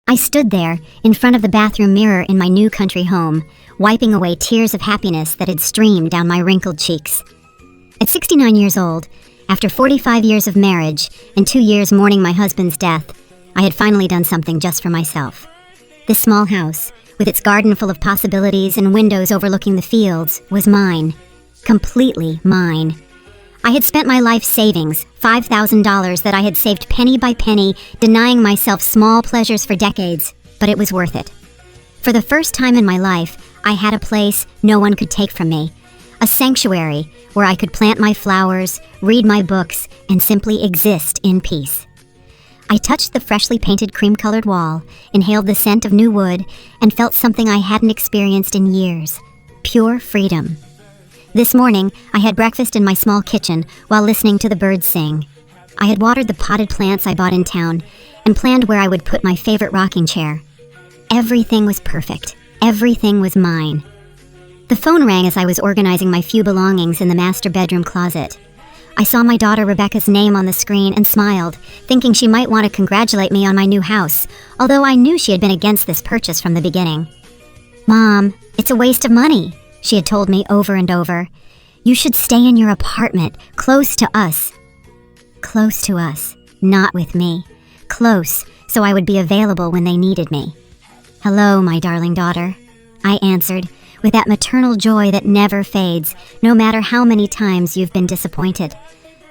I stood there, in front of the bathroom mirror in my new country home, wiping away tears of happiness that had streamed down my wrinkled cheeks. At 69 years old, after 45 years of marriage and 2 years mourning my husband's death, I had finally done something just for myself. This small house, with its garden full of possibilities and windows overlooking the fields, was mine. Completely mine. I had spent my life savings, $5,000 that I had saved penny by penny, denying myself small pleasures for decades, but it was worth it. For the first time in my life, I had a place no one could take from me. A sanctuary where I could plant my flowers, read my books, and simply exist in peace. I touched the freshly painted cream-colored wall, inhaled the scent of new wood, and felt something I hadn't experienced in years. Pure freedom. This morning, I had breakfast in my small kitchen while listening to the birds sing. I had watered the potted plants I bought in town and planned where I would put my favorite rocking chair. Everything was perfect. Everything was mine. The phone rang as I was organizing my few belongings in the master bedroom closet. I saw my daughter Rebecca's name on the screen and smiled, thinking she might want to congratulate me on my new house, although I knew she had been against this purchase from the beginning. "Mom, it's a waste of money," she had told me over and over. "You should stay in your apartment, close to us." Close to us, not with me. Close, so I would be available when they needed me. "Hello, my darling daughter," I answered, with that maternal joy that never fades, no matter how many times you've been disappointed.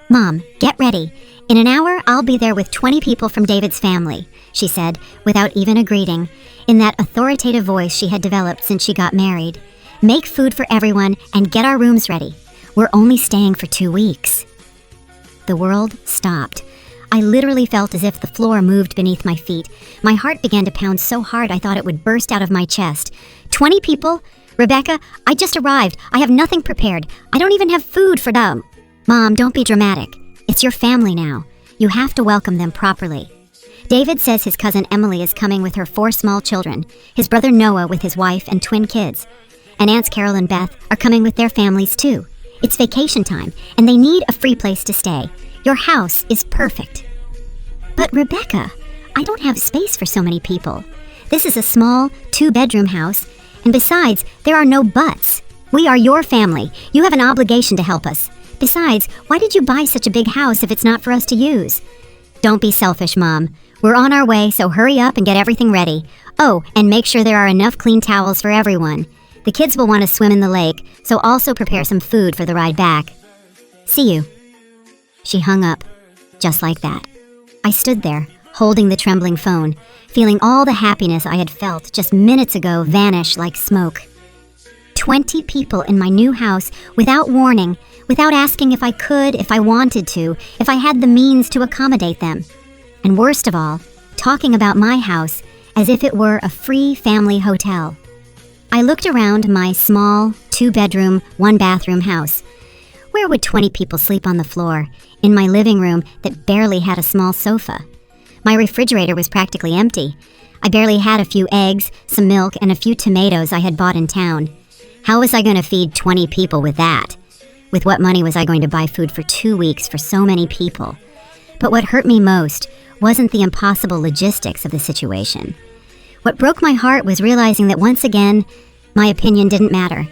"Mom, get ready. In an hour, I'll be there with 20 people from David's family," she said, without even a greeting, in that authoritative voice she had developed since she got married. "Make food for everyone and get our rooms ready. We're only staying for 2 weeks." The world stopped. I literally felt as if the floor moved beneath my feet. My heart began to pound so hard I thought it would burst out of my chest. 20 people? Rebecca, I just arrived. I have nothing prepared. I don't even have food for them. Mom, don't be dramatic. It's your family now. You have to welcome them properly. David says his cousin Emily is coming with her 4 small children, his brother Noah with his wife and twin kids. And Aunts Carol and Beth are coming with their families too. It's vacation time, and they need a free place to stay. Your house is perfect. But Rebecca, I don't have space for so many people. This is a small 2-bedroom house, and besides, there are no buts. We are your family. You have an obligation to help us. Besides, why did you buy such a big house if it's not for us to use? Don't be selfish, Mom. We're on our way, so hurry up and get everything ready. Oh, and make sure there are enough clean towels for everyone. The kids will want to swim in the lake, so also prepare some food for the ride back. See you. She hung up, just like that. I stood there, holding the trembling phone, feeling all the happiness I had felt just minutes ago vanish like smoke. 20 people in my new house without warning, without asking if I could, if I wanted to, if I had the means to accommodate them. And worst of all, talking about my house as if it were a free family hotel. I looked around my small, 2-bedroom, 1-bathroom house. Where would 20 people sleep on the floor, in my living room that barely had a small sofa? My refrigerator was practically empty. I barely had a few eggs, some milk, and a few tomatoes I had bought in town. How was I going to feed 20 people with that? With what money was I going to buy food for 2 weeks for so many people? But what hurt me most wasn't the impossible logistics of the situation. What broke my heart was realizing that once again, my opinion didn't matter.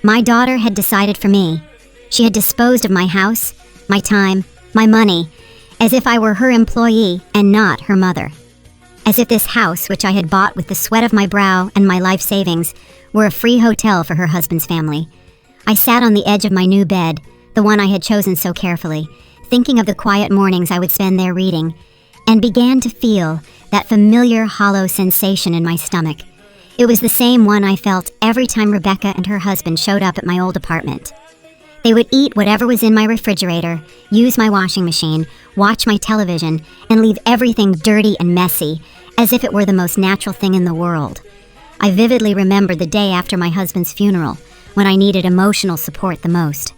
My daughter had decided for me. She had disposed of my house, my time, my money, as if I were her employee and not her mother. As if this house, which I had bought with the sweat of my brow and my life savings, were a free hotel for her husband's family. I sat on the edge of my new bed, the one I had chosen so carefully, thinking of the quiet mornings I would spend there reading, and began to feel that familiar hollow sensation in my stomach. It was the same one I felt every time Rebecca and her husband showed up at my old apartment. They would eat whatever was in my refrigerator, use my washing machine, watch my television, and leave everything dirty and messy, as if it were the most natural thing in the world. I vividly remember the day after my husband's funeral, when I needed emotional support the most.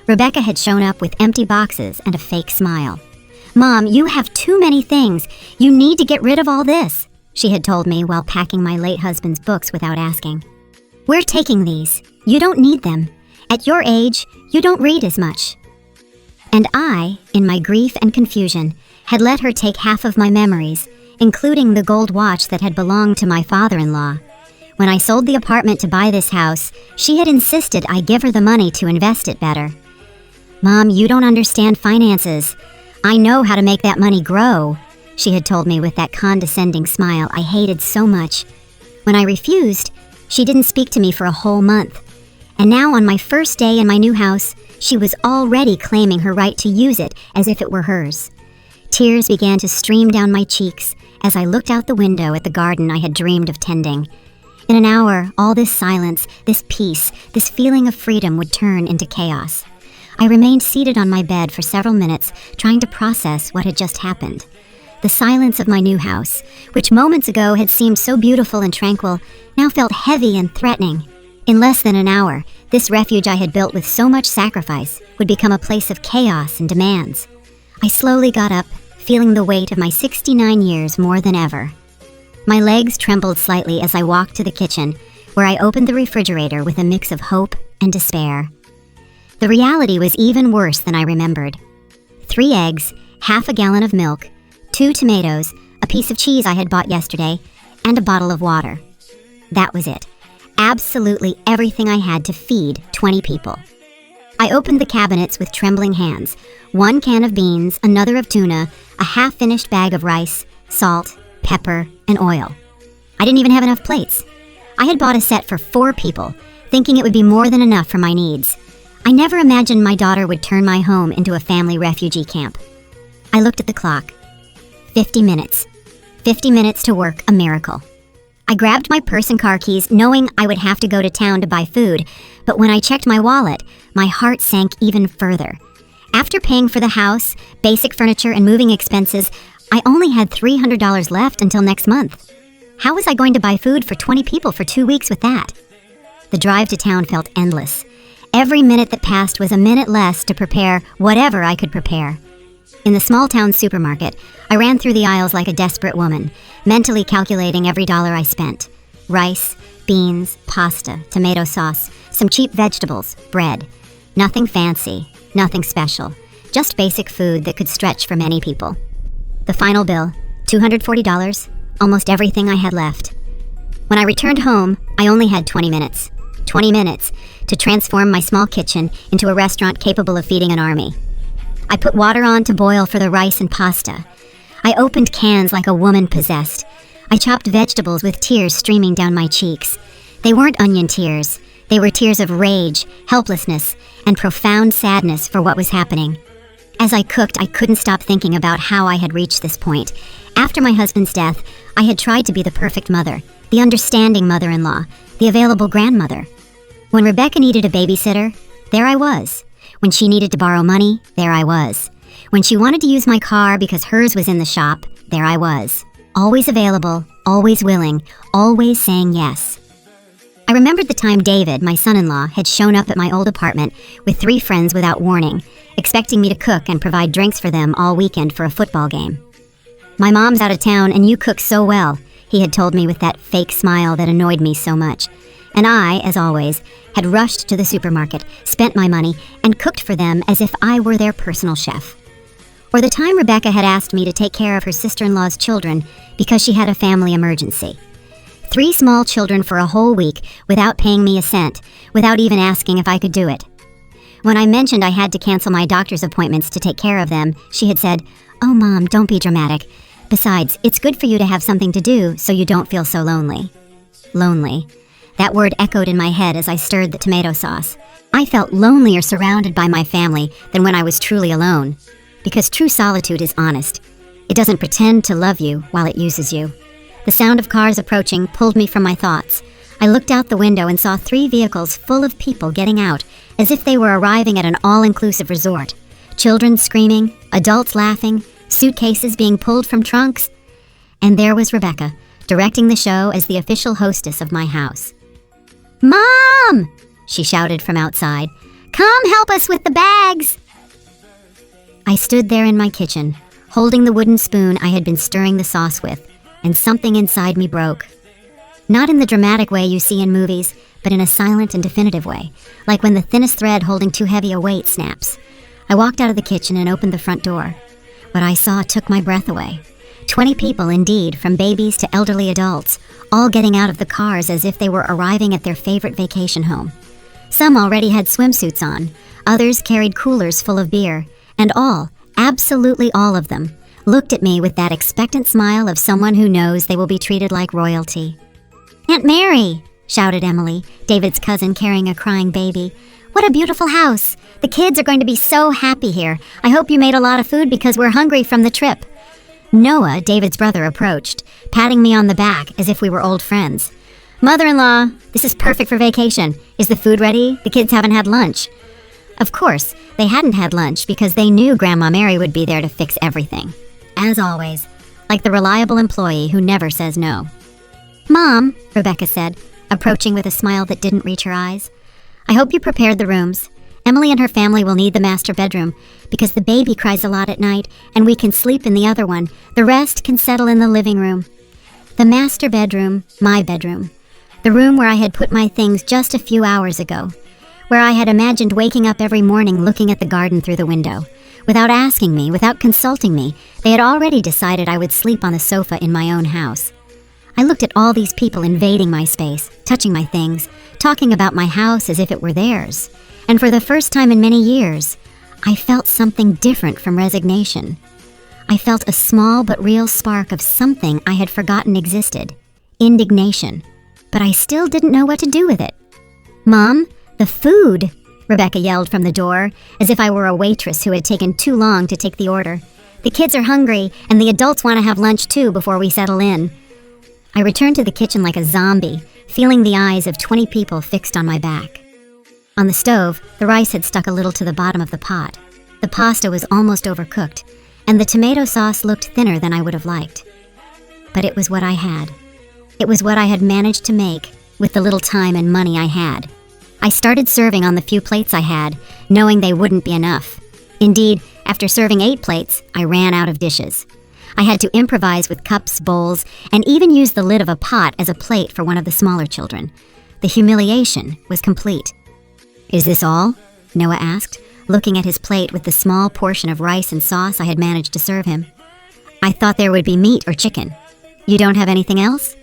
Rebecca had shown up with empty boxes and a fake smile. "Mom, you have too many things. You need to get rid of all this," she had told me while packing my late husband's books without asking. "We're taking these. You don't need them. At your age, you don't read as much." And I, in my grief and confusion, had let her take half of my memories, including the gold watch that had belonged to my father-in-law. When I sold the apartment to buy this house, she had insisted I give her the money to invest it better. "Mom, you don't understand finances. I know how to make that money grow," she had told me with that condescending smile I hated so much. When I refused, she didn't speak to me for a whole month. And now on my first day in my new house, she was already claiming her right to use it as if it were hers. Tears began to stream down my cheeks as I looked out the window at the garden I had dreamed of tending. In an hour, all this silence, this peace, this feeling of freedom would turn into chaos. I remained seated on my bed for several minutes, trying to process what had just happened. The silence of my new house, which moments ago had seemed so beautiful and tranquil, now felt heavy and threatening. In less than an hour, this refuge I had built with so much sacrifice would become a place of chaos and demands. I slowly got up, feeling the weight of my 69 years more than ever. My legs trembled slightly as I walked to the kitchen, where I opened the refrigerator with a mix of hope and despair. The reality was even worse than I remembered. 3 eggs, half a gallon of milk, 2 tomatoes, a piece of cheese I had bought yesterday, and a bottle of water. That was it. Absolutely everything I had to feed 20 people. I opened the cabinets with trembling hands. 1 can of beans, another of tuna, a half-finished bag of rice, salt, pepper, and oil. I didn't even have enough plates. I had bought a set for 4 people, thinking it would be more than enough for my needs. I never imagined my daughter would turn my home into a family refugee camp. I looked at the clock. 50 minutes. 50 minutes to work a miracle. I grabbed my purse and car keys, knowing I would have to go to town to buy food, but when I checked my wallet, my heart sank even further. After paying for the house, basic furniture, and moving expenses, I only had $300 left until next month. How was I going to buy food for 20 people for 2 weeks with that? The drive to town felt endless. Every minute that passed was a minute less to prepare whatever I could prepare. In the small-town supermarket, I ran through the aisles like a desperate woman, mentally calculating every dollar I spent. Rice, beans, pasta, tomato sauce, some cheap vegetables, bread. Nothing fancy, nothing special, just basic food that could stretch for many people. The final bill, $240, almost everything I had left. When I returned home, I only had 20 minutes. 20 minutes to transform my small kitchen into a restaurant capable of feeding an army. I put water on to boil for the rice and pasta. I opened cans like a woman possessed. I chopped vegetables with tears streaming down my cheeks. They weren't onion tears. They were tears of rage, helplessness, and profound sadness for what was happening. As I cooked, I couldn't stop thinking about how I had reached this point. After my husband's death, I had tried to be the perfect mother, the understanding mother-in-law, the available grandmother. When Rebecca needed a babysitter, there I was. When she needed to borrow money, there I was. When she wanted to use my car because hers was in the shop, there I was. Always available, always willing, always saying yes. I remembered the time David, my son-in-law, had shown up at my old apartment with 3 friends without warning, expecting me to cook and provide drinks for them all weekend for a football game. "My mom's out of town and you cook so well," he had told me with that fake smile that annoyed me so much. And I, as always, had rushed to the supermarket, spent my money, and cooked for them as if I were their personal chef. Or the time Rebecca had asked me to take care of her sister-in-law's children because she had a family emergency. 3 small children for a whole week without paying me a cent, without even asking if I could do it. When I mentioned I had to cancel my doctor's appointments to take care of them, she had said, "Oh, Mom, don't be dramatic. Besides, it's good for you to have something to do so you don't feel so lonely." Lonely. That word echoed in my head as I stirred the tomato sauce. I felt lonelier surrounded by my family than when I was truly alone. Because true solitude is honest. It doesn't pretend to love you while it uses you. The sound of cars approaching pulled me from my thoughts. I looked out the window and saw 3 vehicles full of people getting out, as if they were arriving at an all-inclusive resort. Children screaming, adults laughing, suitcases being pulled from trunks. And there was Rebecca, directing the show as the official hostess of my house. "Mom!" she shouted from outside. "Come help us with the bags!" I stood there in my kitchen, holding the wooden spoon I had been stirring the sauce with, and something inside me broke. Not in the dramatic way you see in movies, but in a silent and definitive way, like when the thinnest thread holding too heavy a weight snaps. I walked out of the kitchen and opened the front door. What I saw took my breath away. 20 people indeed, from babies to elderly adults, all getting out of the cars as if they were arriving at their favorite vacation home. Some already had swimsuits on, others carried coolers full of beer, and all, absolutely all of them, looked at me with that expectant smile of someone who knows they will be treated like royalty. "Aunt Mary!" shouted Emily, David's cousin carrying a crying baby. "What a beautiful house! The kids are going to be so happy here. I hope you made a lot of food because we're hungry from the trip." Noah, David's brother, approached, patting me on the back as if we were old friends. "Mother-in-law, this is perfect for vacation. Is the food ready? The kids haven't had lunch." Of course, they hadn't had lunch because they knew Grandma Mary would be there to fix everything. As always, like the reliable employee who never says no. "Mom," Rebecca said, approaching with a smile that didn't reach her eyes, "I hope you prepared the rooms. Emily and her family will need the master bedroom because the baby cries a lot at night and we can sleep in the other one. The rest can settle in the living room." The master bedroom, my bedroom. The room where I had put my things just a few hours ago. Where I had imagined waking up every morning looking at the garden through the window. Without asking me, without consulting me, they had already decided I would sleep on the sofa in my own house. I looked at all these people invading my space, touching my things, talking about my house as if it were theirs. And for the first time in many years, I felt something different from resignation. I felt a small but real spark of something I had forgotten existed. Indignation. But I still didn't know what to do with it. "Mom, the food!" Rebecca yelled from the door, as if I were a waitress who had taken too long to take the order. "The kids are hungry, and the adults want to have lunch too before we settle in." I returned to the kitchen like a zombie, feeling the eyes of 20 people fixed on my back. On the stove, the rice had stuck a little to the bottom of the pot. The pasta was almost overcooked, and the tomato sauce looked thinner than I would have liked. But it was what I had. It was what I had managed to make with the little time and money I had. I started serving on the few plates I had, knowing they wouldn't be enough. Indeed, after serving 8 plates, I ran out of dishes. I had to improvise with cups, bowls, and even use the lid of a pot as a plate for one of the smaller children. The humiliation was complete. "Is this all?" Noah asked, looking at his plate with the small portion of rice and sauce I had managed to serve him. "I thought there would be meat or chicken. You don't have anything else?"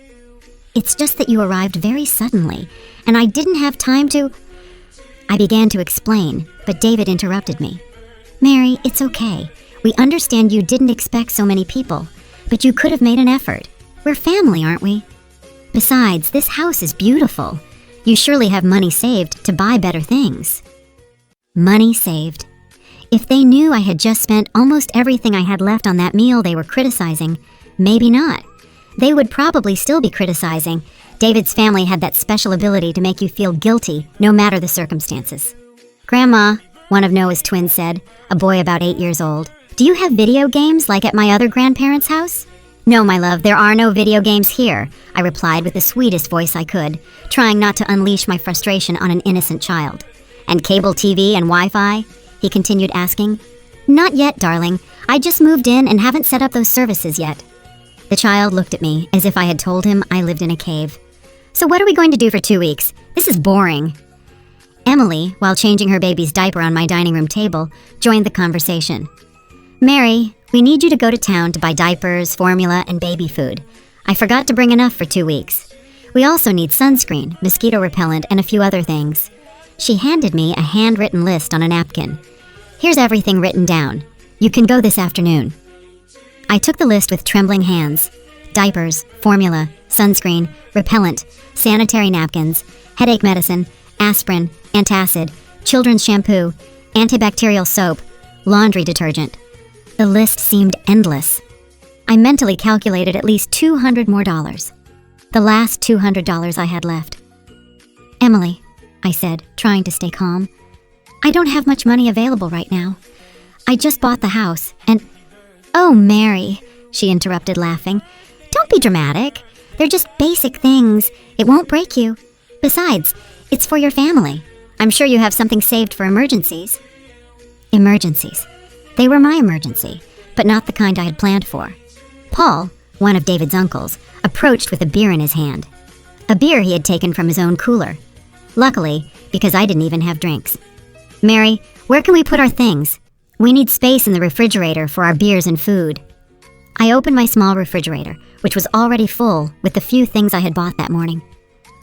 "It's just that you arrived very suddenly, and I didn't have time to—" I began to explain, but David interrupted me. "Mary, it's okay. We understand you didn't expect so many people, but you could have made an effort. We're family, aren't we? Besides, this house is beautiful. You surely have money saved to buy better things." Money saved. If they knew I had just spent almost everything I had left on that meal they were criticizing, maybe not. They would probably still be criticizing. David's family had that special ability to make you feel guilty, no matter the circumstances. "Grandma," one of Noah's twins said, a boy about 8 years old, "do you have video games like at my other grandparents' house?" "No, my love, there are no video games here," I replied with the sweetest voice I could, trying not to unleash my frustration on an innocent child. "And cable TV and Wi-Fi?" he continued asking. "Not yet, darling. I just moved in and haven't set up those services yet." The child looked at me as if I had told him I lived in a cave. "So what are we going to do for 2 weeks? This is boring." Emily, while changing her baby's diaper on my dining room table, joined the conversation. "Mary, we need you to go to town to buy diapers, formula, and baby food. I forgot to bring enough for 2 weeks. We also need sunscreen, mosquito repellent, and a few other things." She handed me a handwritten list on a napkin. "Here's everything written down. You can go this afternoon." I took the list with trembling hands. Diapers, formula, sunscreen, repellent, sanitary napkins, headache medicine, aspirin, antacid, children's shampoo, antibacterial soap, laundry detergent. The list seemed endless. I mentally calculated at least $200 more. The last $200 I had left. "Emily," I said, trying to stay calm, "I don't have much money available right now. I just bought the house, and—" "Oh, Mary," she interrupted, laughing. "Don't be dramatic. They're just basic things. It won't break you. Besides, it's for your family. I'm sure you have something saved for emergencies." Emergencies. They were my emergency, but not the kind I had planned for. Paul, one of David's uncles, approached with a beer in his hand. A beer he had taken from his own cooler. Luckily, because I didn't even have drinks. "Mary, where can we put our things? We need space in the refrigerator for our beers and food." I opened my small refrigerator, which was already full with the few things I had bought that morning.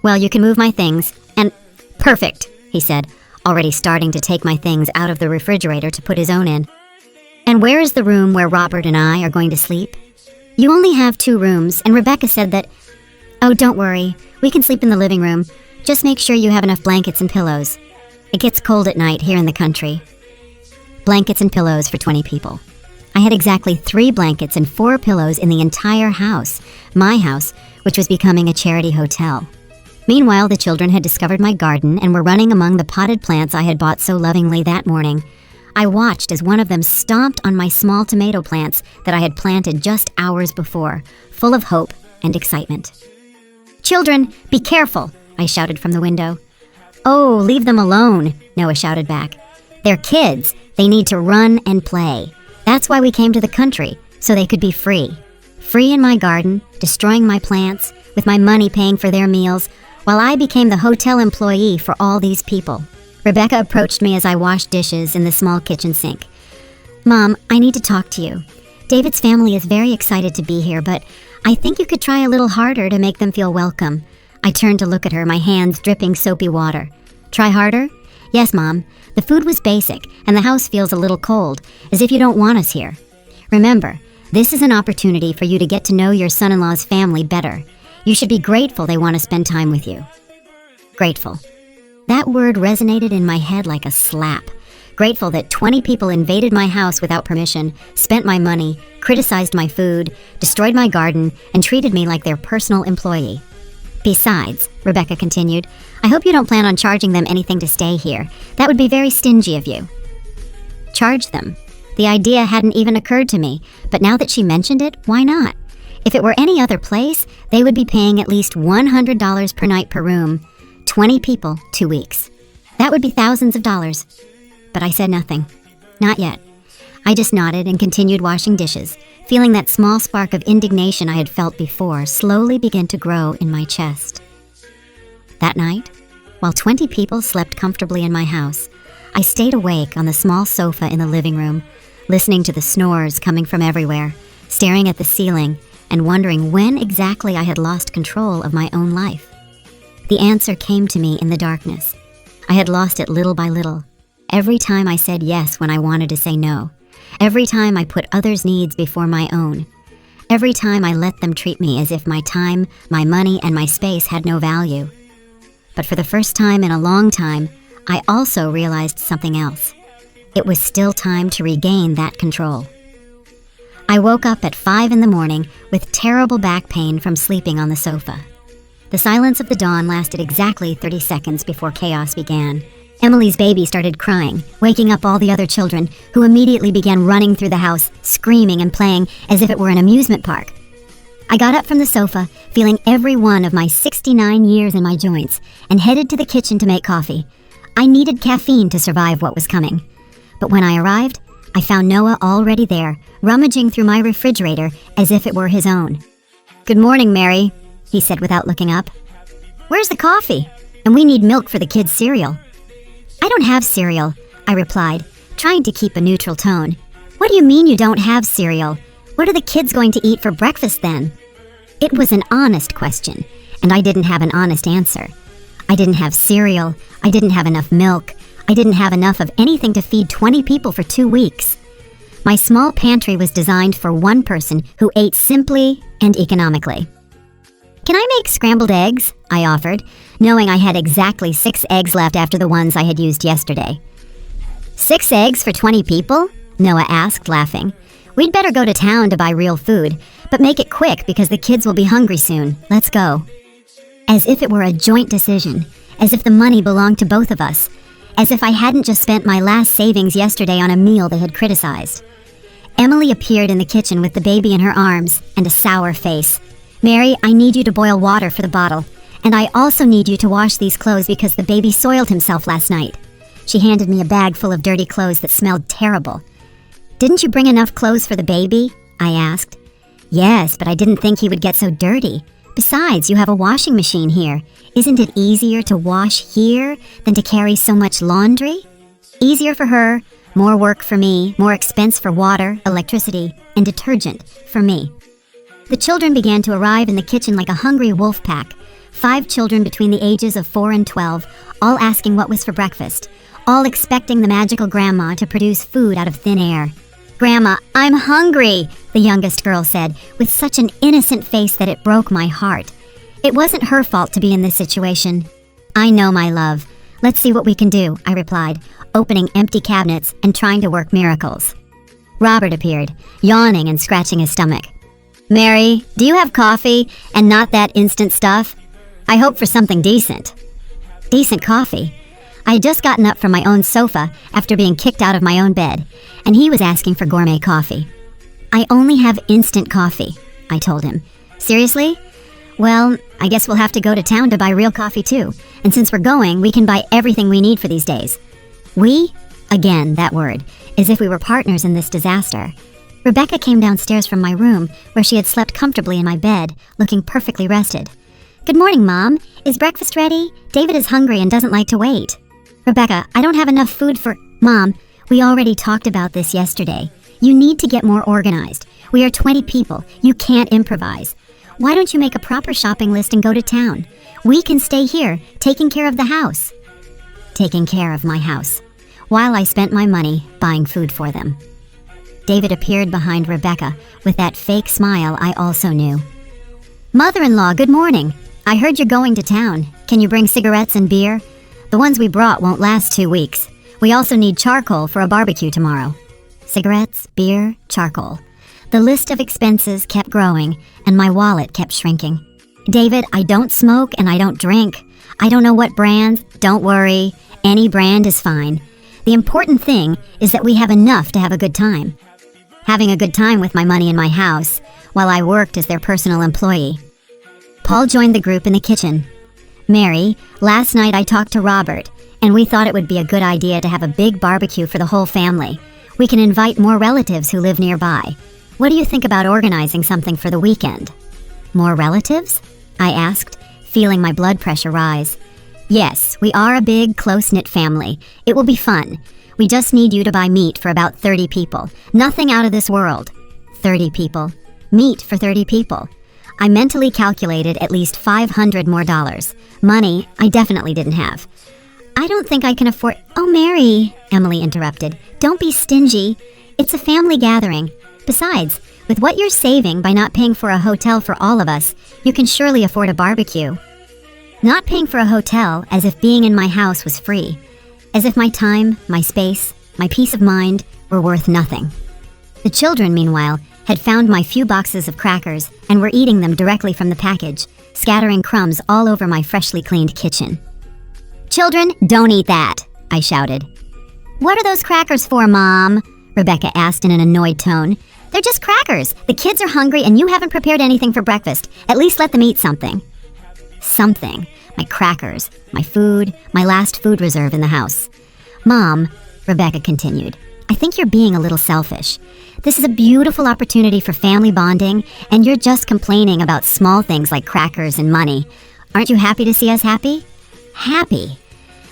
"Well, you can move my things, and—" "Perfect," he said, already starting to take my things out of the refrigerator to put his own in. "And where is the room where Robert and I are going to sleep?" "You only have 2 rooms, and Rebecca said that—" "Oh, don't worry. We can sleep in the living room. Just make sure you have enough blankets and pillows. It gets cold at night here in the country." Blankets and pillows for 20 people. I had exactly 3 blankets and 4 pillows in the entire house, my house, which was becoming a charity hotel. Meanwhile, the children had discovered my garden and were running among the potted plants I had bought so lovingly that morning. I watched as one of them stomped on my small tomato plants that I had planted just hours before, full of hope and excitement. "Children, be careful," I shouted from the window. "Oh, leave them alone," Noah shouted back. "They're kids. They need to run and play. That's why we came to the country, so they could be free. Free in my garden, destroying my plants, with my money paying for their meals, while I became the hotel employee for all these people." Rebecca approached me as I washed dishes in the small kitchen sink. "Mom, I need to talk to you. David's family is very excited to be here, but I think you could try a little harder to make them feel welcome." I turned to look at her, my hands dripping soapy water. "Try harder?" "Yes, Mom. The food was basic, and the house feels a little cold, as if you don't want us here. Remember, this is an opportunity for you to get to know your son-in-law's family better. You should be grateful they want to spend time with you." Grateful. That word resonated in my head like a slap. Grateful that 20 people invaded my house without permission, spent my money, criticized my food, destroyed my garden, and treated me like their personal employee. "Besides," Rebecca continued, "I hope you don't plan on charging them anything to stay here. That would be very stingy of you." Charge them? The idea hadn't even occurred to me, but now that she mentioned it, why not? If it were any other place, they would be paying at least $100 per night per room. 20 people, 2 weeks. That would be thousands of dollars. But I said nothing. Not yet. I just nodded and continued washing dishes, feeling that small spark of indignation I had felt before slowly begin to grow in my chest. That night, while 20 people slept comfortably in my house, I stayed awake on the small sofa in the living room, listening to the snores coming from everywhere, staring at the ceiling, and wondering when exactly I had lost control of my own life. The answer came to me in the darkness. I had lost it little by little. Every time I said yes when I wanted to say no. Every time I put others' needs before my own. Every time I let them treat me as if my time, my money, and my space had no value. But for the first time in a long time, I also realized something else. It was still time to regain that control. I woke up at 5 in the morning with terrible back pain from sleeping on the sofa. The silence of the dawn lasted exactly 30 seconds before chaos began. Emily's baby started crying, waking up all the other children, who immediately began running through the house, screaming and playing as if it were an amusement park. I got up from the sofa, feeling every one of my 69 years in my joints, and headed to the kitchen to make coffee. I needed caffeine to survive what was coming. But when I arrived, I found Noah already there, rummaging through my refrigerator as if it were his own. "Good morning, Mary," he said without looking up. "Where's the coffee? And we need milk for the kids' cereal." "I don't have cereal," I replied, trying to keep a neutral tone. "What do you mean you don't have cereal? What are the kids going to eat for breakfast then?" It was an honest question, and I didn't have an honest answer. I didn't have cereal, I didn't have enough milk, I didn't have enough of anything to feed 20 people for 2 weeks. My small pantry was designed for one person who ate simply and economically. "Can I make scrambled eggs?" I offered, knowing I had exactly 6 eggs left after the ones I had used yesterday. 6 eggs for 20 people? Noah asked, laughing. "We'd better go to town to buy real food, but make it quick because the kids will be hungry soon. Let's go." As if it were a joint decision, as if the money belonged to both of us, as if I hadn't just spent my last savings yesterday on a meal they had criticized. Emily appeared in the kitchen with the baby in her arms and a sour face. "Mary, I need you to boil water for the bottle. And I also need you to wash these clothes because the baby soiled himself last night." She handed me a bag full of dirty clothes that smelled terrible. "Didn't you bring enough clothes for the baby?" I asked. "Yes, but I didn't think he would get so dirty. Besides, you have a washing machine here. Isn't it easier to wash here than to carry so much laundry?" "Easier for her, More work for me, more expense for water, electricity, and detergent for me. The children began to arrive in the kitchen like a hungry wolf pack. 5 children between the ages of 4 and 12, all asking what was for breakfast, all expecting the magical grandma to produce food out of thin air. "Grandma, I'm hungry," the youngest girl said, with such an innocent face that it broke my heart. It wasn't her fault to be in this situation. "I know, my love. Let's see what we can do," I replied, opening empty cabinets and trying to work miracles. Robert appeared, yawning and scratching his stomach. "Mary, do you have coffee and not that instant stuff? I hope for something decent." Decent coffee? I had just gotten up from my own sofa after being kicked out of my own bed, and he was asking for gourmet coffee. "I only have instant coffee," I told him. "Seriously? Well, I guess we'll have to go to town to buy real coffee too, and since we're going, we can buy everything we need for these days." "We?" Again, that word, as if we were partners in this disaster. Rebecca came downstairs from my room, where she had slept comfortably in my bed, looking perfectly rested. "Good morning, Mom. Is breakfast ready? David is hungry and doesn't like to wait." "Rebecca, I don't have enough food for—" "Mom, we already talked about this yesterday. You need to get more organized. We are 20 people. You can't improvise. Why don't you make a proper shopping list and go to town? We can stay here, taking care of the house." Taking care of my house, while I spent my money buying food for them. David appeared behind Rebecca with that fake smile I also knew. "Mother-in-law, good morning. I heard you're going to town. Can you bring cigarettes and beer? The ones we brought won't last 2 weeks. We also need charcoal for a barbecue tomorrow." Cigarettes, beer, charcoal. The list of expenses kept growing, and my wallet kept shrinking. "David, I don't smoke and I don't drink. I don't know what brands. Don't worry. Any brand is fine. The important thing is that we have enough to have a good time." Having a good time with my money in my house, while I worked as their personal employee. Paul joined the group in the kitchen. "Mary, last night I talked to Robert, and we thought it would be a good idea to have a big barbecue for the whole family. We can invite more relatives who live nearby. What do you think about organizing something for the weekend?" "More relatives?" I asked, feeling my blood pressure rise. "Yes, we are a big, close-knit family. It will be fun. We just need you to buy meat for about 30 people. Nothing out of this world." 30 people. Meat for 30 people. I mentally calculated at least $500 more. Money I definitely didn't have. "I don't think I can afford—" "Oh, Mary," Emily interrupted. "Don't be stingy. It's a family gathering. Besides, with what you're saving by not paying for a hotel for all of us, you can surely afford a barbecue." Not paying for a hotel as if being in my house was free. As if my time, my space, my peace of mind were worth nothing. The children, meanwhile, had found my few boxes of crackers and were eating them directly from the package, scattering crumbs all over my freshly cleaned kitchen. "Children, don't eat that," I shouted. "What are those crackers for, Mom?" Rebecca asked in an annoyed tone. "They're just crackers. The kids are hungry and you haven't prepared anything for breakfast. At least let them eat something." Something. My crackers, my food, my last food reserve in the house. "Mom," Rebecca continued, "I think you're being a little selfish. This is a beautiful opportunity for family bonding, and you're just complaining about small things like crackers and money. Aren't you happy to see us happy?" Happy.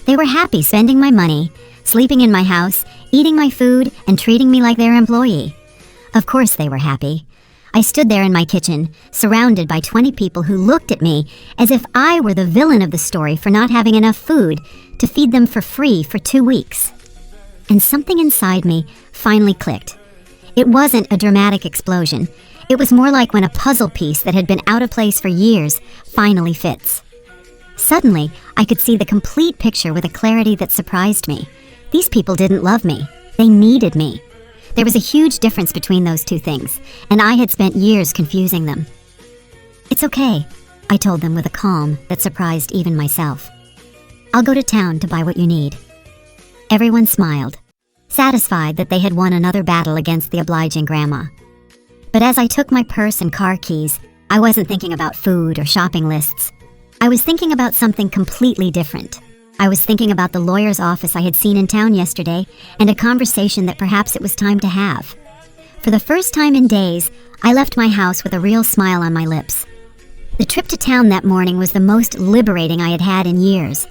They were happy spending my money, sleeping in my house, eating my food, and treating me like their employee. Of course they were happy. I stood there in my kitchen, surrounded by 20 people who looked at me as if I were the villain of the story for not having enough food to feed them for free for 2 weeks. And something inside me finally clicked. It wasn't a dramatic explosion. It was more like when a puzzle piece that had been out of place for years finally fits. Suddenly, I could see the complete picture with a clarity that surprised me. These people didn't love me. They needed me. There was a huge difference between those two things, and I had spent years confusing them. "It's okay," I told them with a calm that surprised even myself. "I'll go to town to buy what you need." Everyone smiled, satisfied that they had won another battle against the obliging grandma. But as I took my purse and car keys, I wasn't thinking about food or shopping lists. I was thinking about something completely different. I was thinking about the lawyer's office I had seen in town yesterday and a conversation that perhaps it was time to have. For the first time in days, I left my house with a real smile on my lips. The trip to town that morning was the most liberating I had had in years.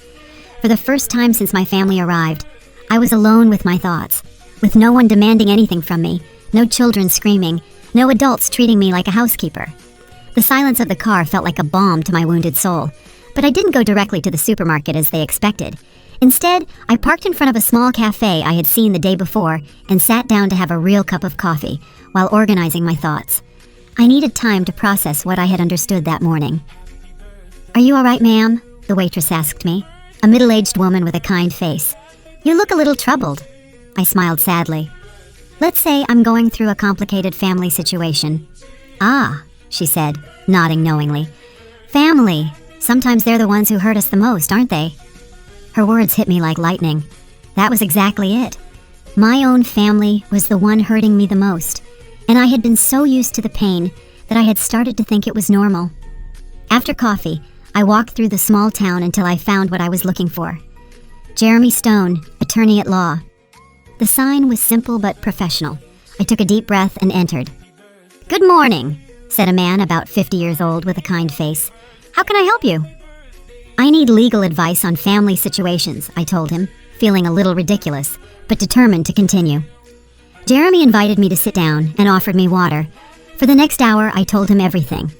For the first time since my family arrived, I was alone with my thoughts. with no one demanding anything from me, no children screaming, no adults treating me like a housekeeper. The silence of the car felt like a balm to my wounded soul, but I didn't go directly to the supermarket as they expected. Instead, I parked in front of a small cafe I had seen the day before and sat down to have a real cup of coffee while organizing my thoughts. I needed time to process what I had understood that morning. "Are you all right, ma'am?" the waitress asked me, a middle-aged woman with a kind face. "You look a little troubled." I smiled sadly. "Let's say I'm going through a complicated family situation." "Ah," she said, nodding knowingly. "Family. Sometimes they're the ones who hurt us the most, aren't they?" Her words hit me like lightning. That was exactly it. My own family was the one hurting me the most, and I had been so used to the pain that I had started to think it was normal. After coffee, I walked through the small town until I found what I was looking for. Jeremy Stone, attorney at law. The sign was simple but professional. I took a deep breath and entered. "Good morning," said a man about 50 years old with a kind face. "How can I help you?" "I need legal advice on family situations," I told him, feeling a little ridiculous, but determined to continue. Jeremy invited me to sit down and offered me water. For the next hour, I told him everything.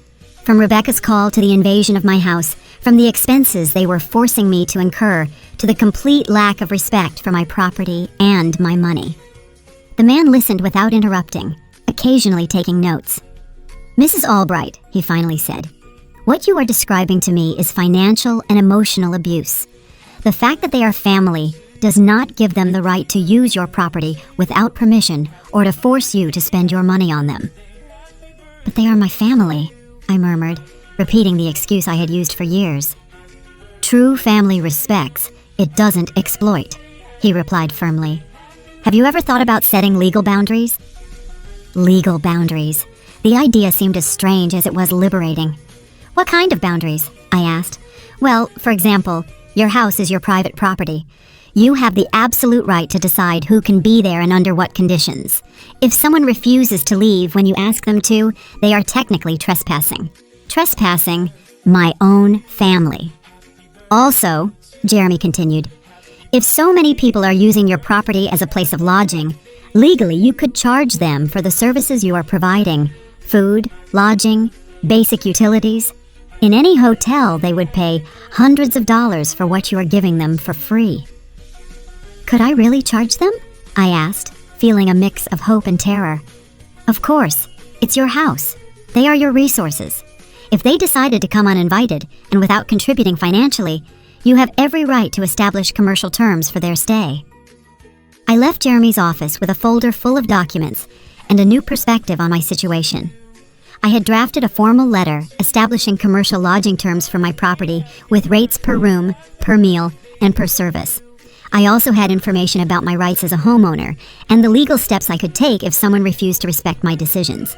From Rebecca's call to the invasion of my house, from the expenses they were forcing me to incur, to the complete lack of respect for my property and my money. The man listened without interrupting, occasionally taking notes. "Mrs. Albright," he finally said, "what you are describing to me is financial and emotional abuse. The fact that they are family does not give them the right to use your property without permission or to force you to spend your money on them." "But they are my family," I murmured, repeating the excuse I had used for years. "True family respects, it doesn't exploit," he replied firmly. "Have you ever thought about setting legal boundaries?" Legal boundaries. The idea seemed as strange as it was liberating. "What kind of boundaries?" I asked. "Well, for example, your house is your private property. You have the absolute right to decide who can be there and under what conditions. If someone refuses to leave when you ask them to, they are technically trespassing. Trespassing my own family. Also," Jeremy continued, "if so many people are using your property as a place of lodging, legally you could charge them for the services you are providing. Food, lodging, basic utilities. In any hotel, they would pay hundreds of dollars for what you are giving them for free." "Could I really charge them?" I asked, feeling a mix of hope and terror. "Of course. It's your house. They are your resources. If they decided to come uninvited and without contributing financially, you have every right to establish commercial terms for their stay." I left Jeremy's office with a folder full of documents and a new perspective on my situation. I had drafted a formal letter establishing commercial lodging terms for my property with rates per room, per meal, and per service. I also had information about my rights as a homeowner and the legal steps I could take if someone refused to respect my decisions.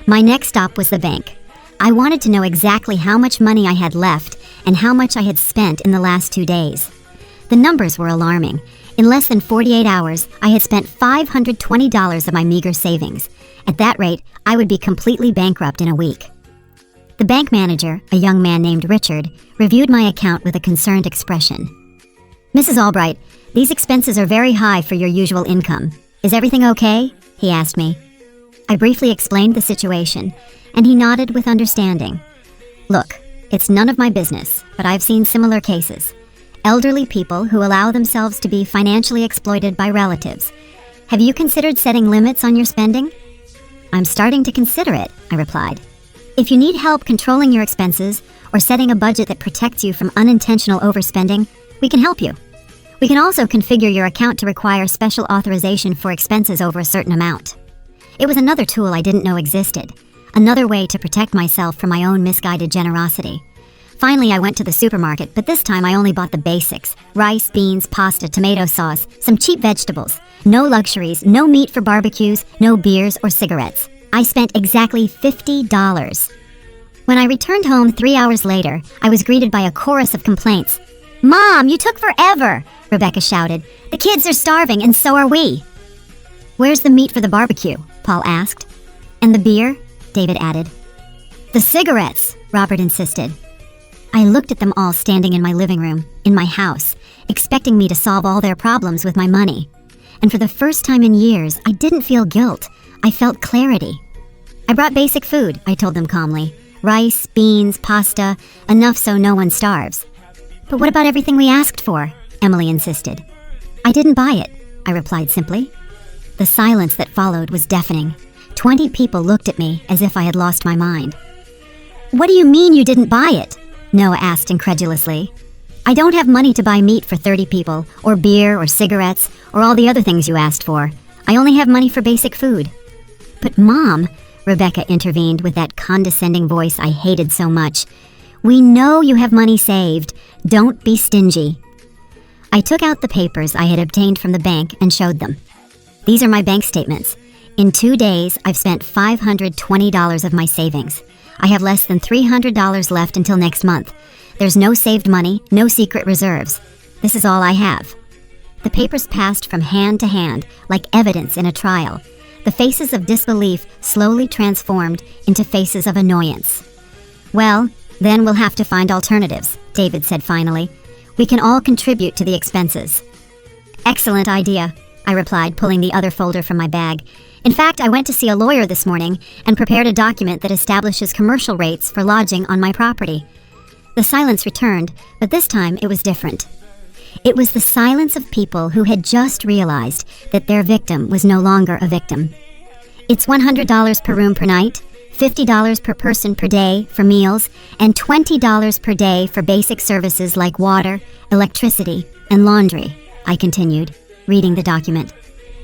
My next stop was the bank. I wanted to know exactly how much money I had left and how much I had spent in the last 2 days. The numbers were alarming. In less than 48 hours, I had spent $520 of my meager savings. At that rate, I would be completely bankrupt in a week. The bank manager, a young man named Richard, reviewed my account with a concerned expression. "Mrs. Albright, these expenses are very high for your usual income. Is everything okay?" he asked me. I briefly explained the situation, and he nodded with understanding. "Look, it's none of my business, but I've seen similar cases. Elderly people who allow themselves to be financially exploited by relatives. Have you considered setting limits on your spending?" "I'm starting to consider it," I replied. "If you need help controlling your expenses or setting a budget that protects you from unintentional overspending, we can help you. We can also configure your account to require special authorization for expenses over a certain amount." It was another tool I didn't know existed, another way to protect myself from my own misguided generosity. Finally, I went to the supermarket, but this time I only bought the basics: rice, beans, pasta, tomato sauce, some cheap vegetables. No luxuries, no meat for barbecues, no beers or cigarettes. I spent exactly $50. When I returned home 3 hours later, I was greeted by a chorus of complaints. "Mom, you took forever!" Rebecca shouted. "The kids are starving, and so are we." "Where's the meat for the barbecue?" Paul asked. "And the beer?" David added. "The cigarettes," Robert insisted. I looked at them all standing in my living room, in my house, expecting me to solve all their problems with my money. and for the first time in years, I didn't feel guilt. I felt clarity. I brought basic food, I told them calmly. Rice, beans, pasta, enough so no one starves. But what about everything we asked for? Emily insisted. I didn't buy it, I replied simply. The silence that followed was deafening. 20 people looked at me as if I had lost my mind. What do you mean you didn't buy it? Noah asked incredulously. I don't have money to buy meat for 30 people, or beer, or cigarettes, or all the other things you asked for. I only have money for basic food. But Mom, Rebecca intervened with that condescending voice I hated so much. We know you have money saved. Don't be stingy. I took out the papers I had obtained from the bank and showed them. These are my bank statements. In 2 days, I've spent $520 of my savings. I have less than $300 left until next month. There's no saved money, no secret reserves. This is all I have. The papers passed from hand to hand, like evidence in a trial. The faces of disbelief slowly transformed into faces of annoyance. Well, then we'll have to find alternatives, David said finally. We can all contribute to the expenses. Excellent idea, I replied, pulling the other folder from my bag. In fact, I went to see a lawyer this morning and prepared a document that establishes commercial rates for lodging on my property. The silence returned, but this time it was different. It was the silence of people who had just realized that their victim was no longer a victim. It's $100 per room per night, $50 per person per day for meals, and $20 per day for basic services like water, electricity, and laundry, I continued, reading the document.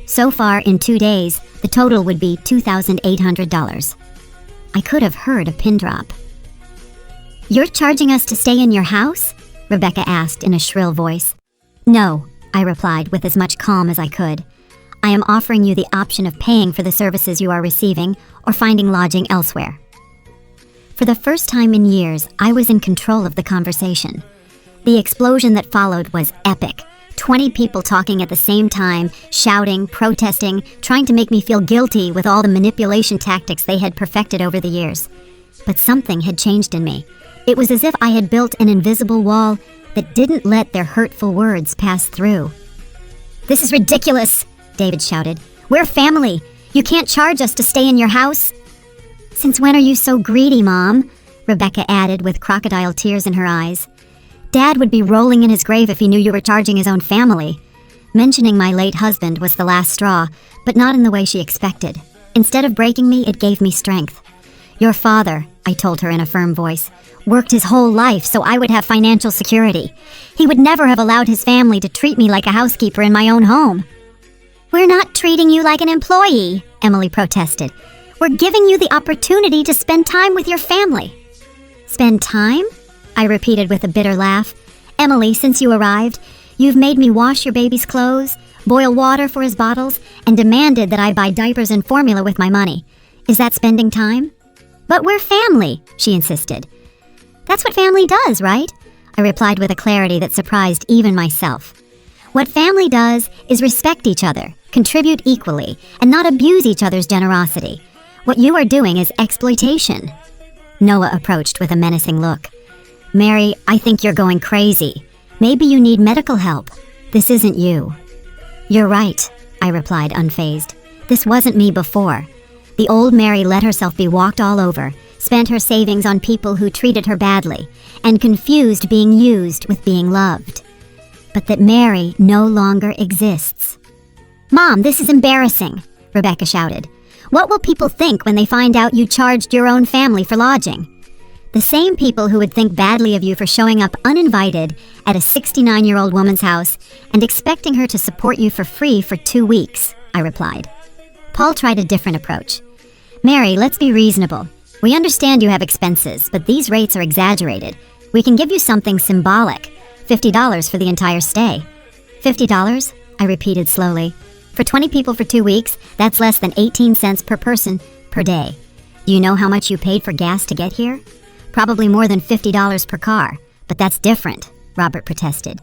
So far, in 2 days, the total would be $2,800. I could have heard a pin drop. You're charging us to stay in your house? Rebecca asked in a shrill voice. No, I replied with as much calm as I could. I am offering you the option of paying for the services you are receiving or finding lodging elsewhere. For the first time in years, I was in control of the conversation. The explosion that followed was epic. 20 people talking at the same time, shouting, protesting, trying to make me feel guilty with all the manipulation tactics they had perfected over the years. But something had changed in me. It was as if I had built an invisible wall that didn't let their hurtful words pass through. This is ridiculous, David shouted. We're family. You can't charge us to stay in your house. Since when are you so greedy, Mom? Rebecca added with crocodile tears in her eyes. Dad would be rolling in his grave if he knew you were charging his own family. Mentioning my late husband was the last straw, but not in the way she expected. Instead of breaking me, it gave me strength. Your father, I told her in a firm voice, worked his whole life so I would have financial security. He would never have allowed his family to treat me like a housekeeper in my own home. We're not treating you like an employee, Emily protested. We're giving you the opportunity to spend time with your family. Spend time? I repeated with a bitter laugh. Emily, since you arrived, you've made me wash your baby's clothes, boil water for his bottles, and demanded that I buy diapers and formula with my money. Is that spending time? But we're family, she insisted. That's what family does, right? I replied with a clarity that surprised even myself. What family does is respect each other, contribute equally, and not abuse each other's generosity. What you are doing is exploitation. Noah approached with a menacing look. Mary, I think you're going crazy. Maybe you need medical help. This isn't you. You're right, I replied unfazed. This wasn't me before. The old Mary let herself be walked all over, spent her savings on people who treated her badly, and confused being used with being loved. But that Mary no longer exists. Mom, this is embarrassing, Rebecca shouted. What will people think when they find out you charged your own family for lodging? The same people who would think badly of you for showing up uninvited at a 69-year-old woman's house and expecting her to support you for free for 2 weeks, I replied. Paul tried a different approach. Mary, let's be reasonable. We understand you have expenses, but these rates are exaggerated. We can give you something symbolic, $50 for the entire stay. $50? I repeated slowly. For 20 people for 2 weeks, that's less than 18 cents per person per day. Do you know how much you paid for gas to get here? Probably more than $50 per car. But that's different, Robert protested.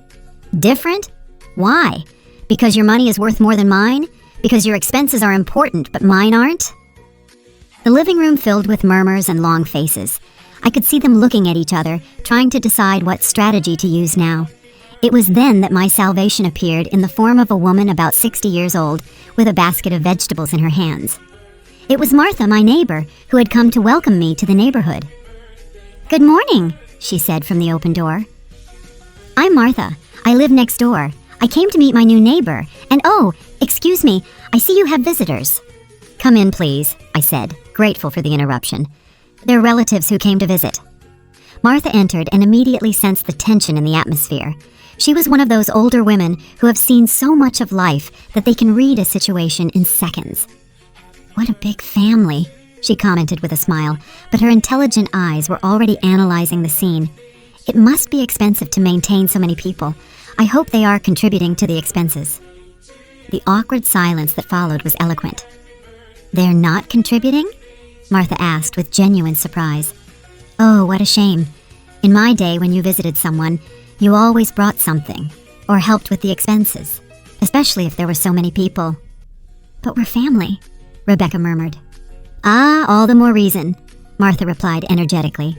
Different? Why? Because your money is worth more than mine? Because your expenses are important, but mine aren't? The living room filled with murmurs and long faces. I could see them looking at each other, trying to decide what strategy to use now. It was then that my salvation appeared in the form of a woman about 60 years old with a basket of vegetables in her hands. It was Martha, my neighbor, who had come to welcome me to the neighborhood. "Good morning," she said from the open door. "I'm Martha. I live next door. I came to meet my new neighbor, and oh, excuse me, I see you have visitors." "Come in, please," I said, grateful for the interruption. "They're relatives who came to visit." Martha entered and immediately sensed the tension in the atmosphere. She was one of those older women who have seen so much of life that they can read a situation in seconds. "What a big family," she commented with a smile, but her intelligent eyes were already analyzing the scene. "It must be expensive to maintain so many people. I hope they are contributing to the expenses." The awkward silence that followed was eloquent. "They're not contributing?" Martha asked with genuine surprise. "Oh, what a shame. In my day, when you visited someone, you always brought something, or helped with the expenses, especially if there were so many people." "But we're family," Rebecca murmured. "Ah, all the more reason," Martha replied energetically.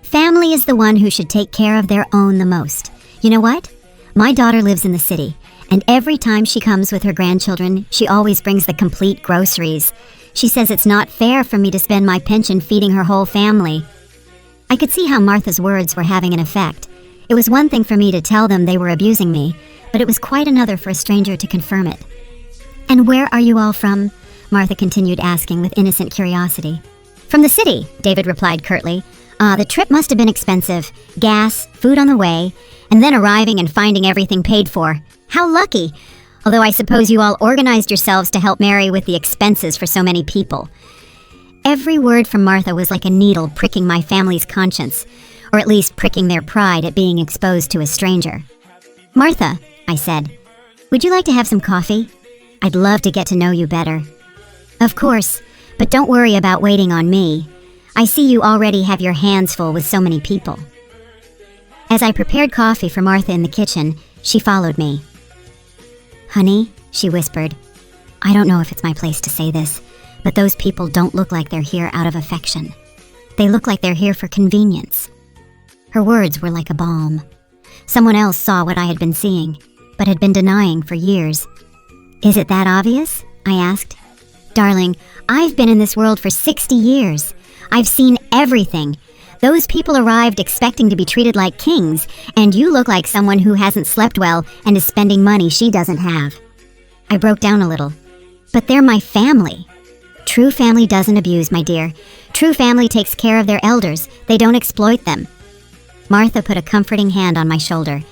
"Family is the one who should take care of their own the most. You know what? My daughter lives in the city, and every time she comes with her grandchildren, she always brings the complete groceries. She says it's not fair for me to spend my pension feeding her whole family." I could see how Martha's words were having an effect. It was one thing for me to tell them they were abusing me, but it was quite another for a stranger to confirm it. "And where are you all from?" Martha continued asking with innocent curiosity. "From the city," David replied curtly. The trip must have been expensive. Gas, food on the way, and then arriving and finding everything paid for. How lucky! Although I suppose you all organized yourselves to help Mary with the expenses for so many people." Every word from Martha was like a needle pricking my family's conscience, or at least pricking their pride at being exposed to a stranger. "Martha," I said, "would you like to have some coffee? I'd love to get to know you better." "Of course, but don't worry about waiting on me. I see you already have your hands full with so many people." As I prepared coffee for Martha in the kitchen, she followed me. "Honey," she whispered, "I don't know if it's my place to say this, but those people don't look like they're here out of affection. They look like they're here for convenience." Her words were like a balm. Someone else saw what I had been seeing, but had been denying for years. "Is it that obvious?" I asked. "Darling, I've been in this world for 60 years. I've seen everything. Those people arrived expecting to be treated like kings, and you look like someone who hasn't slept well and is spending money she doesn't have." I broke down a little. "But they're my family." "True family doesn't abuse, my dear. True family takes care of their elders. They don't exploit them." Martha put a comforting hand on my shoulder.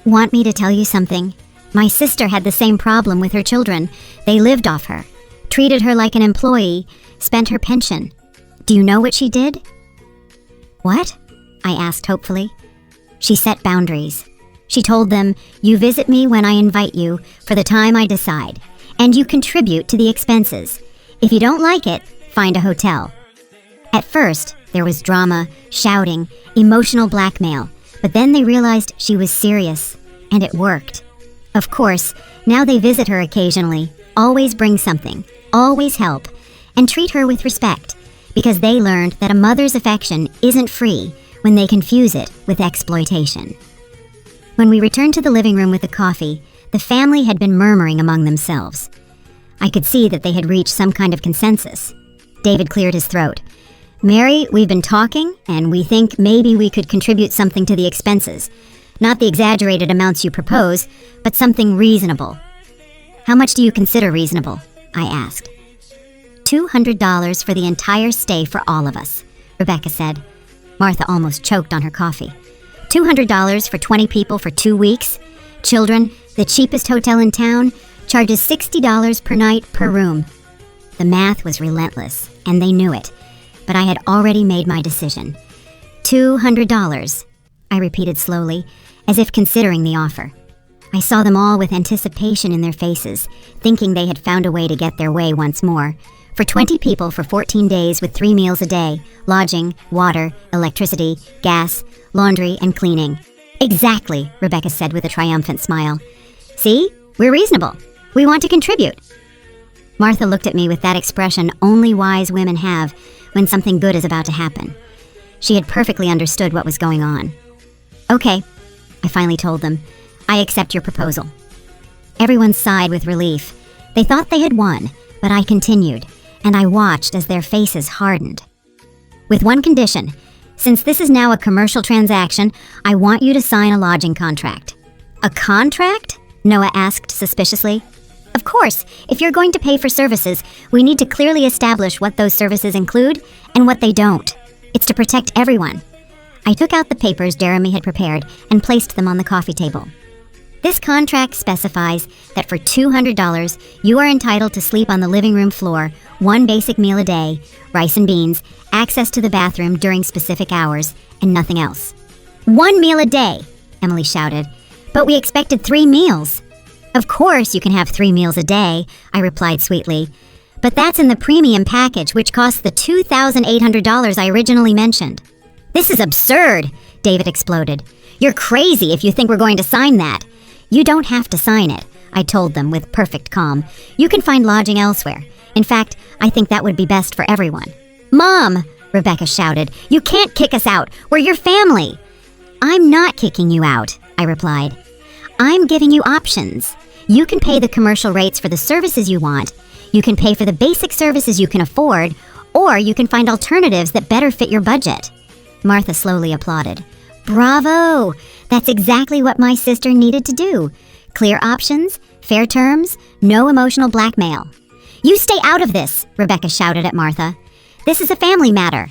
"Want me to tell you something? My sister had the same problem with her children. They lived off her, treated her like an employee, spent her pension. Do you know what she did?" "What?" I asked hopefully. "She set boundaries. She told them, 'You visit me when I invite you for the time I decide, and you contribute to the expenses. If you don't like it, find a hotel.' At first, there was drama, shouting, emotional blackmail, but then they realized she was serious, and it worked. Of course, now they visit her occasionally, always bring something, always help, and treat her with respect, because they learned that a mother's affection isn't free when they confuse it with exploitation." When we returned to the living room with the coffee, the family had been murmuring among themselves. I could see that they had reached some kind of consensus. David cleared his throat. "Mary, we've been talking, and we think maybe we could contribute something to the expenses. Not the exaggerated amounts you propose, but something reasonable." "How much do you consider reasonable?" I asked. $200 for the entire stay for all of us," Rebecca said. Martha almost choked on her coffee. $200 for 20 people for 2 weeks? Children, the cheapest hotel in town, charges $60 per night per room. The math was relentless, and they knew it, but I had already made my decision. $200, I repeated slowly, as if considering the offer. I saw them all with anticipation in their faces, thinking they had found a way to get their way once more. For 20 people for 14 days with 3 meals a day, lodging, water, electricity, gas, laundry, and cleaning. "Exactly," Rebecca said with a triumphant smile. "See? We're reasonable. We want to contribute." Martha looked at me with that expression only wise women have when something good is about to happen. She had perfectly understood what was going on. "Okay," I finally told them. I accept your proposal." Everyone sighed with relief. They thought they had won, but I continued, and I watched as their faces hardened. "With one condition. Since this is now a commercial transaction, I want you to sign a lodging contract." "A contract?" Noah asked suspiciously. "Of course, if you're going to pay for services, we need to clearly establish what those services include and what they don't. It's to protect everyone." I took out the papers Jeremy had prepared and placed them on the coffee table. "This contract specifies that for $200, you are entitled to sleep on the living room floor, one basic meal a day, rice and beans, access to the bathroom during specific hours, and nothing else." "1 meal a day!" Emily shouted. "But we expected 3 meals." "Of course you can have 3 meals a day," I replied sweetly. "But that's in the premium package, which costs the $2,800 I originally mentioned." "This is absurd!" David exploded. "You're crazy if you think we're going to sign that." "You don't have to sign it," I told them with perfect calm. "You can find lodging elsewhere. In fact, I think that would be best for everyone." "Mom!" Rebecca shouted. "You can't kick us out. We're your family." "I'm not kicking you out," I replied. "I'm giving you options. You can pay the commercial rates for the services you want, you can pay for the basic services you can afford, or you can find alternatives that better fit your budget." Martha slowly applauded. "Bravo! That's exactly what my sister needed to do. Clear options, fair terms, no emotional blackmail." "You stay out of this!" Rebecca shouted at Martha. "This is a family matter."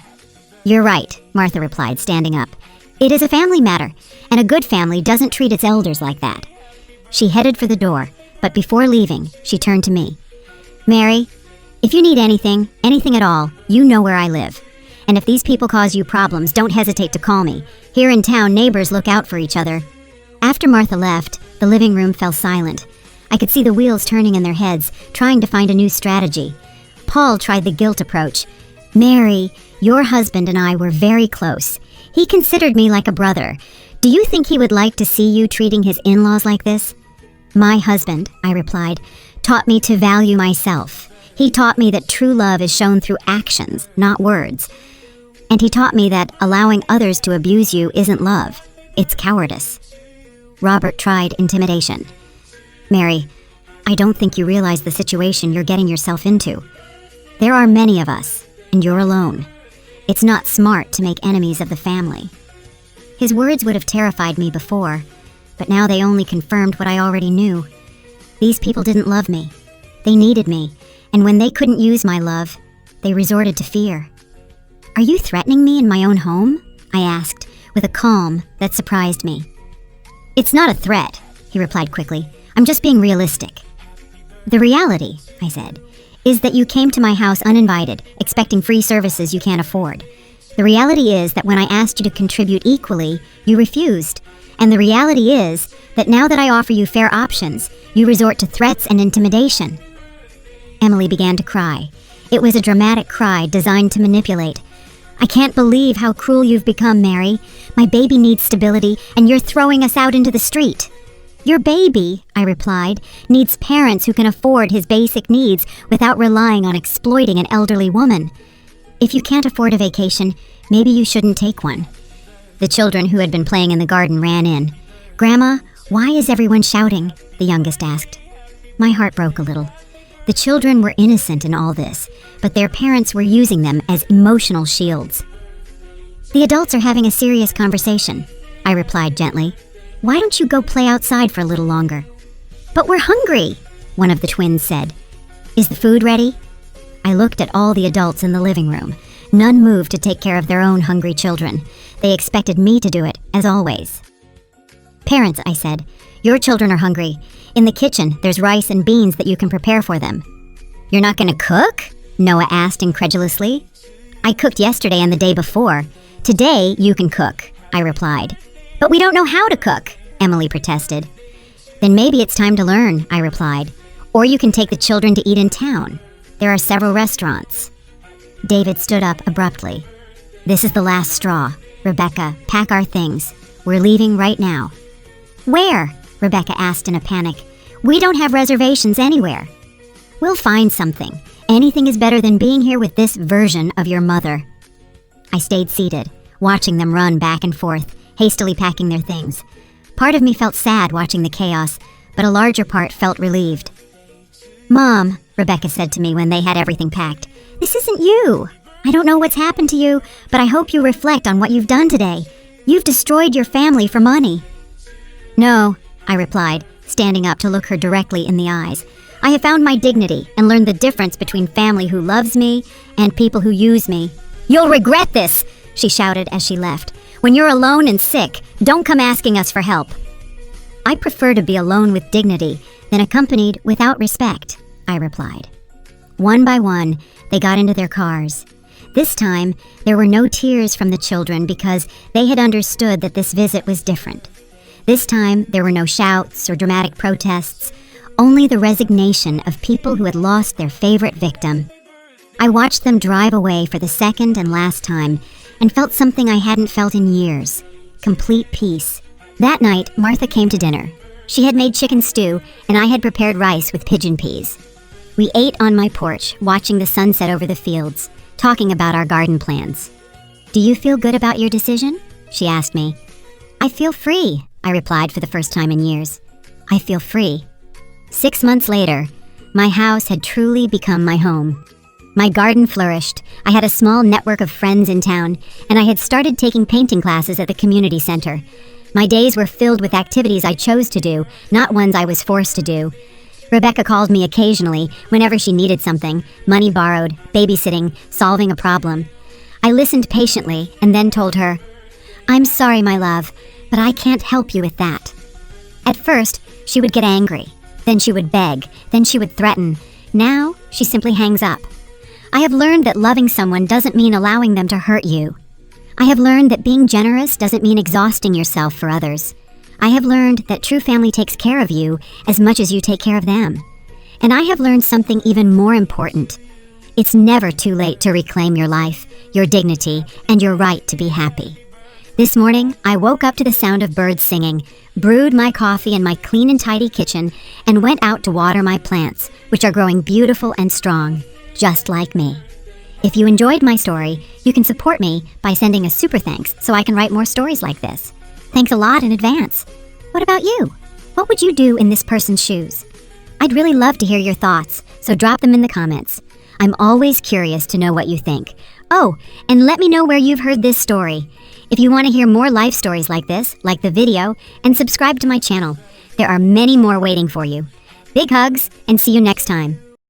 "You're right," Martha replied, standing up. "It is a family matter, and a good family doesn't treat its elders like that." She headed for the door, but before leaving, she turned to me. "Mary, if you need anything at all, you know where I live. And if these people cause you problems, don't hesitate to call me. Here in town, neighbors look out for each other." After Martha left, the living room fell silent. I could see the wheels turning in their heads, trying to find a new strategy. Paul tried the guilt approach. "Mary, your husband and I were very close. He considered me like a brother. Do you think he would like to see you treating his in-laws like this?" "My husband," I replied, "taught me to value myself. He taught me that true love is shown through actions, not words. And he taught me that allowing others to abuse you isn't love, it's cowardice." Robert tried intimidation. "Mary, I don't think you realize the situation you're getting yourself into. There are many of us, and you're alone. It's not smart to make enemies of the family." His words would have terrified me before, but now they only confirmed what I already knew. These people didn't love me. They needed me, and when they couldn't use my love, they resorted to fear. "Are you threatening me in my own home?" I asked, with a calm that surprised me. "It's not a threat," he replied quickly. "I'm just being realistic." "The reality," I said, "is that you came to my house uninvited, expecting free services you can't afford. The reality is that when I asked you to contribute equally, you refused. And the reality is that now that I offer you fair options, you resort to threats and intimidation." Emily began to cry. It was a dramatic cry designed to manipulate. "I can't believe how cruel you've become, Mary. My baby needs stability, and you're throwing us out into the street." "Your baby," I replied, "needs parents who can afford his basic needs without relying on exploiting an elderly woman. If you can't afford a vacation, maybe you shouldn't take one." The children who had been playing in the garden ran in. "Grandma, why is everyone shouting?" the youngest asked. My heart broke a little. The children were innocent in all this, but their parents were using them as emotional shields. "The adults are having a serious conversation," I replied gently. "Why don't you go play outside for a little longer?" "But we're hungry," one of the twins said. "Is the food ready?" I looked at all the adults in the living room. None moved to take care of their own hungry children. They expected me to do it, as always. "Parents," I said, "your children are hungry. In the kitchen, there's rice and beans that you can prepare for them." "You're not going to cook?" Noah asked incredulously. "I cooked yesterday and the day before. Today, you can cook," I replied. "But we don't know how to cook," Emily protested. "Then maybe it's time to learn," I replied. "Or you can take the children to eat in town. There are several restaurants." David stood up abruptly. "This is the last straw. Rebecca, pack our things. We're leaving right now." "Where?" Rebecca asked in a panic. "We don't have reservations anywhere." "We'll find something. Anything is better than being here with this version of your mother." I stayed seated, watching them run back and forth, hastily packing their things. Part of me felt sad watching the chaos, but a larger part felt relieved. "Mom," Rebecca said to me when they had everything packed, "this isn't you. I don't know what's happened to you, but I hope you reflect on what you've done today. You've destroyed your family for money." "No," I replied, standing up to look her directly in the eyes. "I have found my dignity and learned the difference between family who loves me and people who use me." "You'll regret this," she shouted as she left. "When you're alone and sick, don't come asking us for help." "I prefer to be alone with dignity than accompanied without respect," I replied. One by one, they got into their cars. This time, there were no tears from the children because they had understood that this visit was different. This time, there were no shouts or dramatic protests, only the resignation of people who had lost their favorite victim. I watched them drive away for the second and last time and felt something I hadn't felt in years: complete peace. That night, Martha came to dinner. She had made chicken stew, and I had prepared rice with pigeon peas. We ate on my porch, watching the sunset over the fields, talking about our garden plans. "Do you feel good about your decision?" she asked me. "I feel free," I replied for the first time in years. I feel free. 6 months later, my house had truly become my home. My garden flourished, I had a small network of friends in town, and I had started taking painting classes at the community center. My days were filled with activities I chose to do, not ones I was forced to do. Rebecca called me occasionally whenever she needed something: money borrowed, babysitting, solving a problem. I listened patiently and then told her, "I'm sorry, my love, but I can't help you with that." At first, she would get angry. Then she would beg. Then she would threaten. Now, she simply hangs up. I have learned that loving someone doesn't mean allowing them to hurt you. I have learned that being generous doesn't mean exhausting yourself for others. I have learned that true family takes care of you as much as you take care of them. And I have learned something even more important. It's never too late to reclaim your life, your dignity, and your right to be happy. This morning, I woke up to the sound of birds singing, brewed my coffee in my clean and tidy kitchen, and went out to water my plants, which are growing beautiful and strong, just like me. If you enjoyed my story, you can support me by sending a super thanks so I can write more stories like this. Thanks a lot in advance. What about you? What would you do in this person's shoes? I'd really love to hear your thoughts, so drop them in the comments. I'm always curious to know what you think. Oh, and let me know where you've heard this story. If you want to hear more life stories like this, like the video, and subscribe to my channel. There are many more waiting for you. Big hugs, and see you next time.